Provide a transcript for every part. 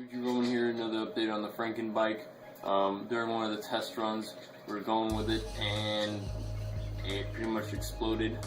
YouTube Roman here, another update on the FRANKENBIKE. During one of the test runs, we were going with it and it pretty much exploded.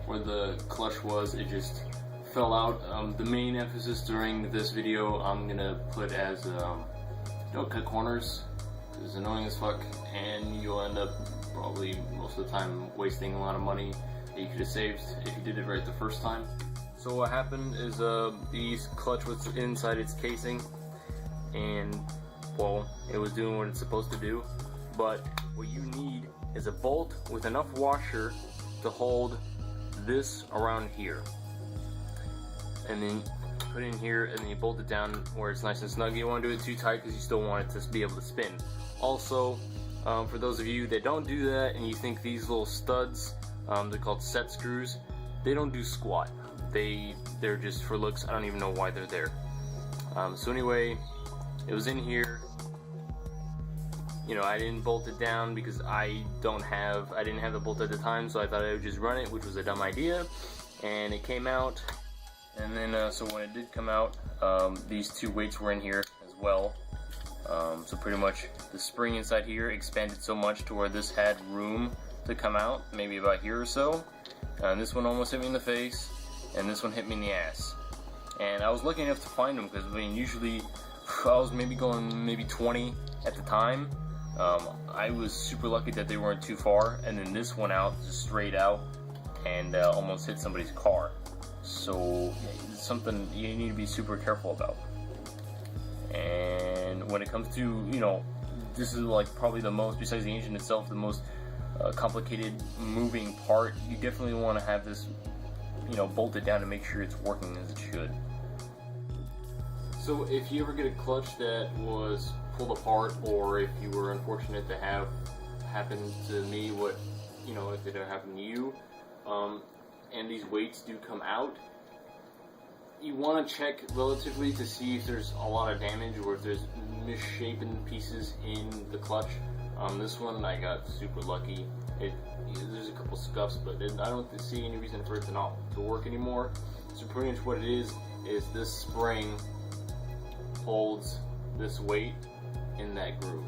Where the clutch was, it just fell out. The main emphasis during this video I'm gonna put as don't cut corners. It's annoying as fuck and you'll end up probably most of the time wasting a lot of money that you could have saved if you did it right the first time. So what happened is the clutch was inside its casing and well, it was doing what it's supposed to do, but what you need is a bolt with enough washer to hold this around here, and then put it in here and then you bolt it down where it's nice and snug. You don't want to do it too tight because you still want it to be able to spin. Also, for those of you that don't do that and you think these little studs, they're called set screws, they don't do squat. They're just for looks. I don't even know why they're there. So anyway, it was in here. You know, I didn't bolt it down because I didn't have the bolt at the time, so I thought I would just run it, which was a dumb idea. And it came out, and then so when it did come out, these two weights were in here as well. So pretty much the spring inside here expanded so much to where this had room to come out, maybe about here or so. And this one almost hit me in the face, and this one hit me in the ass. And I was lucky enough to find them because I mean, usually I was maybe going 20 at the time. I was super lucky that they weren't too far, and then this went out just straight out and almost hit somebody's car. So it's something you need to be super careful about. And when it comes to, you know, this is like probably the most, besides the engine itself, the most complicated moving part. You definitely want to have this, you know, bolted down to make sure it's working as it should. So if you ever get a clutch that was pulled apart, or if you were unfortunate to have happened to me, what, you know, if it ever happened to you, and these weights do come out, you want to check relatively to see if there's a lot of damage or if there's misshapen pieces in the clutch. This one I got super lucky. There's a couple scuffs, but I don't see any reason for it to work anymore. So pretty much what it is this spring holds this weight in that groove,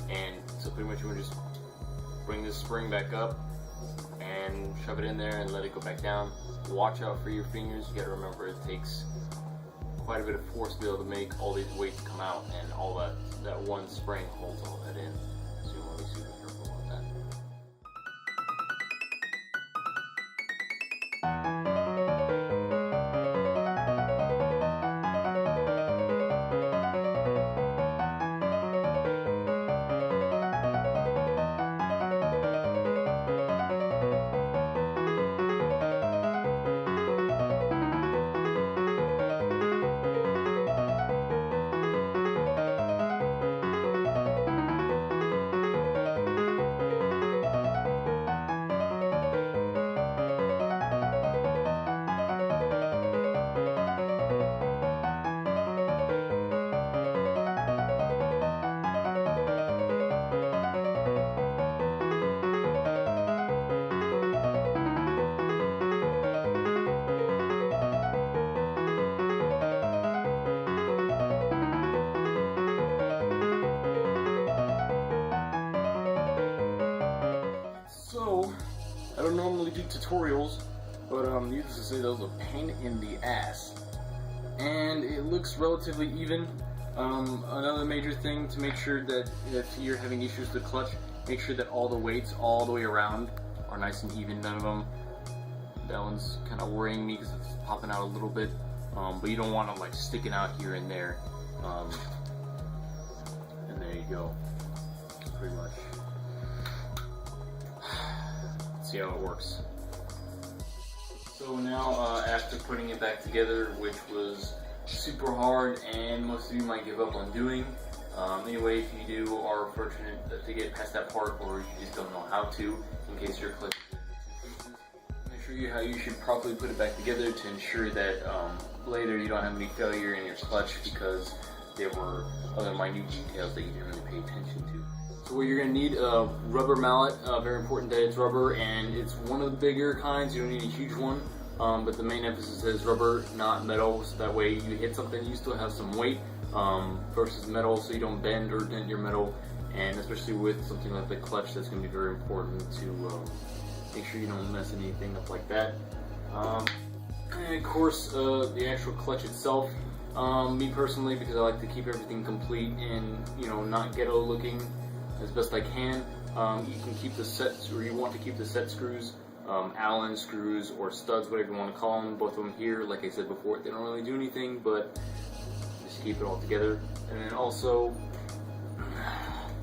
and so pretty much you would just bring this spring back up and shove it in there and let it go back down. Watch out for your fingers. You gotta remember it takes quite a bit of force to be able to make all these weights come out, and all that one spring holds all that in. So you want to be super careful about that. I don't normally do tutorials, but needless to say, that was a pain in the ass. And it looks relatively even. Another major thing to make sure that if you're having issues with the clutch, make sure that all the weights all the way around are nice and even. None of them. That one's kind of worrying me because it's popping out a little bit. But you don't want them like sticking out here and there. And there you go. Pretty much. See how it works. So now after putting it back together, which was super hard and most of you might give up on doing, anyway, if you are fortunate to get past that part, or you just don't know how to, in case your clutch is make sure you should properly put it back together to ensure that later you don't have any failure in your clutch because there were other minute details that you didn't really pay attention to. So what you're going to need a rubber mallet, very important that it's rubber, and it's one of the bigger kinds. You don't need a huge one. but the main emphasis is rubber, not metal, so that way you hit something, you still have some weight, versus metal, so you don't bend or dent your metal. And especially with something like the clutch, that's going to be very important to make sure you don't mess anything up like that. And of course, the actual clutch itself, me personally, because I like to keep everything complete and, you know, not ghetto looking as best I can, you can keep the sets, or you want to keep the set screws, Allen screws or studs, whatever you want to call them, both of them here. Like I said before, they don't really do anything, but just keep it all together. And then also,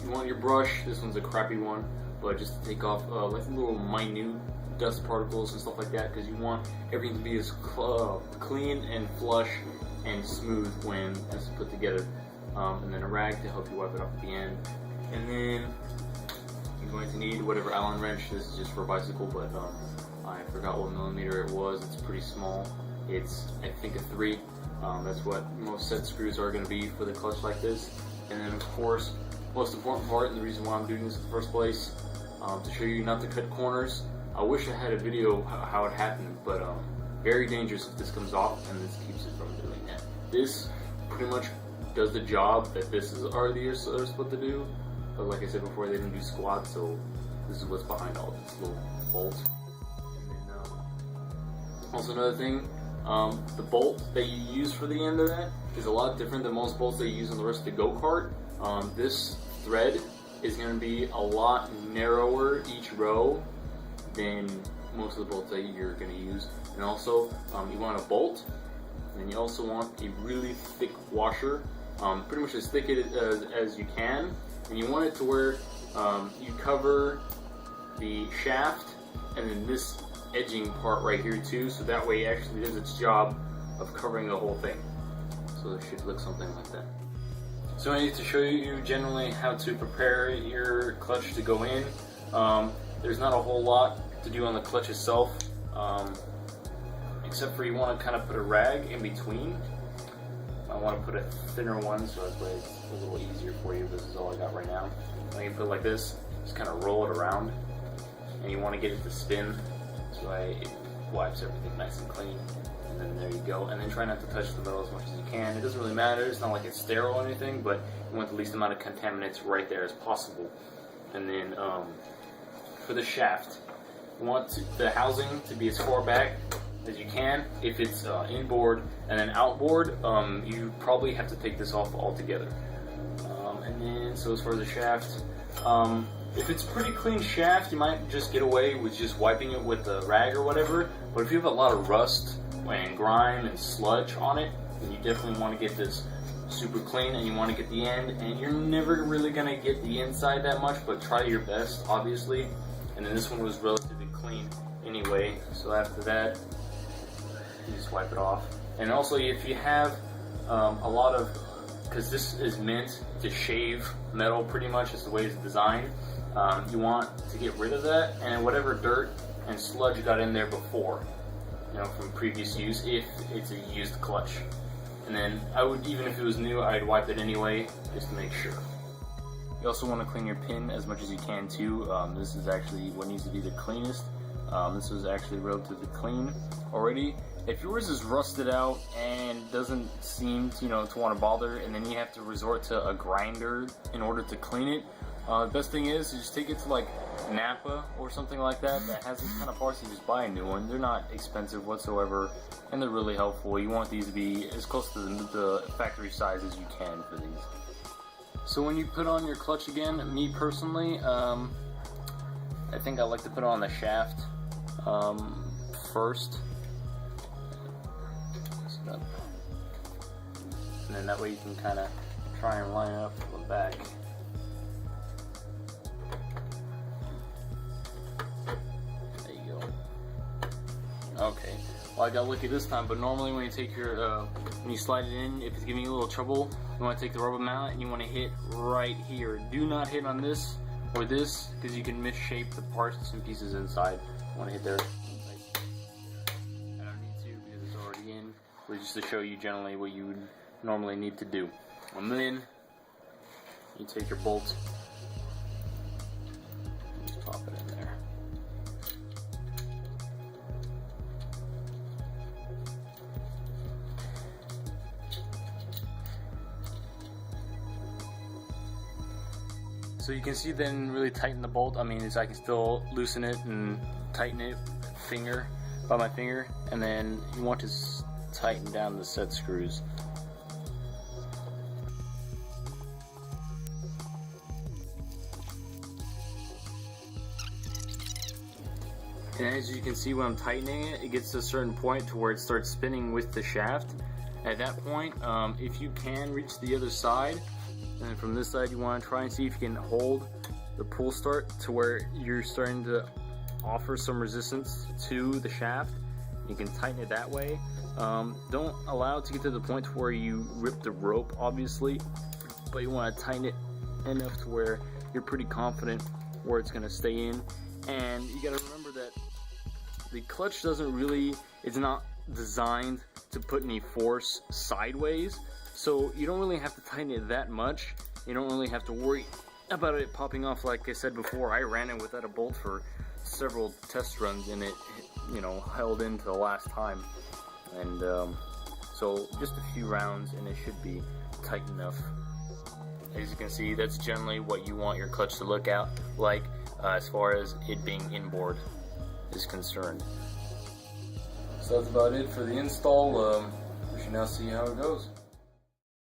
you want your brush. This one's a crappy one, but just to take off like little minute dust particles and stuff like that, because you want everything to be as clean and flush and smooth when it's put together. And then a rag to help you wipe it off at the end. And then you're going to need whatever Allen wrench. This is just for a bicycle, but I forgot what millimeter it was. It's pretty small. It's, I think, a 3. That's what most set screws are going to be for the clutch like this. And then, of course, most important part, and the reason why I'm doing this in the first place, to show you not to cut corners. I wish I had a video how it happened, but very dangerous if this comes off, and this keeps it from doing that. This pretty much does the job that this is already are supposed to do, but like I said before, they didn't do squat, so this is what's behind all this little bolt. And then, also another thing, the bolt that you use for the end of that is a lot different than most bolts that you use on the rest of the go-kart. This thread is going to be a lot narrower each row than most of the bolts that you're going to use. And also, you want a bolt, and you also want a really thick washer, pretty much as thick as you can. And you want it to where you cover the shaft and then this edging part right here too, so that way it actually does its job of covering the whole thing. So it should look something like that. So I need to show you generally how to prepare your clutch to go in. There's not a whole lot to do on the clutch itself, except for you want to kind of put a rag in between. I want to put a thinner one, so that way it's a little easier for you. This is all I got right now. When you put it like this, just kind of roll it around, and you want to get it to spin, so it wipes everything nice and clean. And then there you go. And then try not to touch the metal as much as you can. It doesn't really matter. It's not like it's sterile or anything, but you want the least amount of contaminants right there as possible. And then for the shaft, you want the housing to be as far back as you can. If it's inboard and then outboard, you probably have to take this off altogether. And then, so as far as the shaft, if it's pretty clean shaft, you might just get away with just wiping it with a rag or whatever. But if you have a lot of rust and grime and sludge on it, then you definitely want to get this super clean, and you want to get the end. And you're never really going to get the inside that much, but try your best, obviously. And then this one was relatively clean anyway, so after that, you just wipe it off. And also, if you have a lot of, because this is meant to shave metal pretty much, is the way it's designed, you want to get rid of that and whatever dirt and sludge got in there before, you know, from previous use, if it's a used clutch. And then I would, even if it was new, I'd wipe it anyway, just to make sure. You also want to clean your pin as much as you can too. This is actually what needs to be the cleanest. This was actually relatively clean already. If yours is rusted out and doesn't seem to, to want to bother, and then you have to resort to a grinder in order to clean it, the best thing is to just take it to like Napa or something like that has these kind of parts. You just buy a new one. They're not expensive whatsoever, and they're really helpful. You want these to be as close to the factory size as you can for these. So when you put on your clutch again, me personally, I think I like to put on the shaft first. And then that way you can kind of try and line it up from the back. There you go. Okay. Well, I got lucky this time, but normally when you take your, when you slide it in, if it's giving you a little trouble, you want to take the rubber mount and you want to hit right here. Do not hit on this or this, because you can misshape the parts and pieces inside. You want to hit there. I don't need to because it's already in, but just to show you generally what you would normally need to do. And then you take your bolt, just pop it in there. So you can see that didn't really tighten the bolt. I mean, I can still loosen it and tighten it by my finger, and then you want to tighten down the set screws. And as you can see when I'm tightening it, it gets to a certain point to where it starts spinning with the shaft. At that point, if you can reach the other side, and from this side you want to try and see if you can hold the pull start to where you're starting to offer some resistance to the shaft. You can tighten it that way. Don't allow it to get to the point where you rip the rope, obviously, but you want to tighten it enough to where you're pretty confident where it's going to stay in. And you got to remember that the clutch it's not designed to put any force sideways, so you don't really have to tighten it that much. You don't really have to worry about it popping off. Like I said before, I ran it without a bolt for several test runs, and it, held into the last time. And so just a few rounds and it should be tight enough. As you can see, that's generally what you want your clutch to look like as far as it being inboard is concerned. So that's about it for the install. We should now see how it goes.